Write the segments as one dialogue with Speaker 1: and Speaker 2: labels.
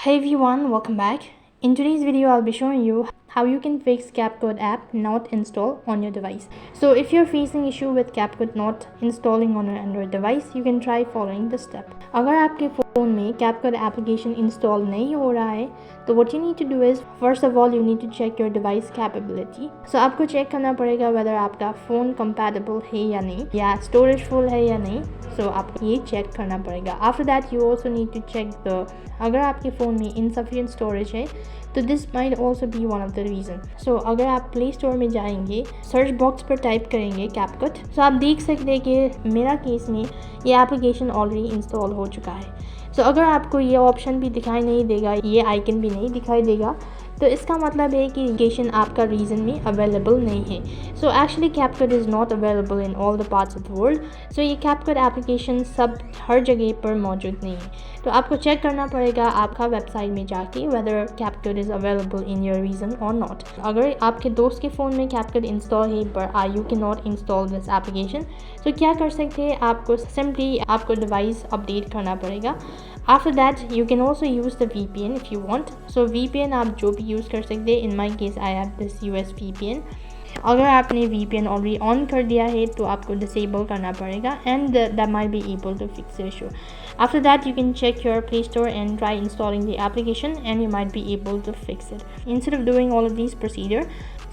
Speaker 1: Hey everyone, welcome back. In today's video, I'll be showing you how you can fix Capcut app not installed on your device. So if you're facing issue with Capcut not installing on your Android device, you can try following the step. अगर आपके phone में Capcut application install नहीं हो रहा है, तो what you need to do is first of all you need to check your device capability. So आपको check करना पड़ेगा whether आपका फ़ोन compatible है या नहीं, या storage full है या नहीं. So आपको ये check करना पड़ेगा. After that you also need to check the अगर आपके फ़ोन में insufficient storage है तो this might also be one of the reason. So अगर आप प्ले स्टोर में जाएंगे, सर्च बॉक्स पर टाइप करेंगे कैपकट, तो आप देख सकते हैं कि मेरा केस में ये एप्लीकेशन ऑलरेडी इंस्टॉल हो चुका है. सो अगर आपको ये ऑप्शन भी दिखाई नहीं देगा, ये आइकन भी नहीं दिखाई देगा, तो इसका मतलब है कि एप्लीकेशन आपका रीजन में अवेलेबल नहीं है. So actually CapCut is not available in all the parts of the world. So ये कैपकट एप्लीकेशन सब हर जगह पर मौजूद नहीं है. तो आपको चेक करना पड़ेगा आपका वेबसाइट में जाके whether CapCut is available in your region और नॉट. अगर आपके दोस्त के फ़ोन में कैपकट इंस्टॉल है पर you can not install this application, तो क्या कर सकते हैं, आपको सिंपली आपको डिवाइस अपडेट करना पड़ेगा. After that you can also use the VPN if you want. So VPN आप जो भी यूज़ कर सकते हैं. In my case I have this US VPN. अगर आपने VPN ऑलरेडी ऑन कर दिया है तो आपको डिसेबल करना पड़ेगा and that might be able to fix the issue. After that you can check your Play Store and try installing the application and you might be able to fix it. Instead of doing all of these procedure,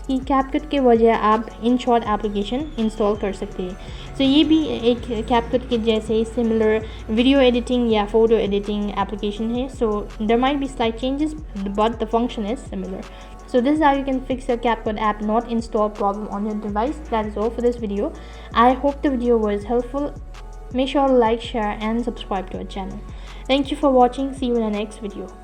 Speaker 1: कि CapCut के वजह आप in short application install कर सकते हैं. सो ये भी एक कैपकट के जैसे सिमिलर वीडियो एडिटिंग या फ़ोटो एडिटिंग एप्लीकेशन है. So there might be slight changes but the function is similar. So this is how you can fix your Capcut app not installed problem on your device. That is all for this video. I hope the video was helpful. Make sure to like, share and subscribe to our channel. Thank you for watching. See you in the next video.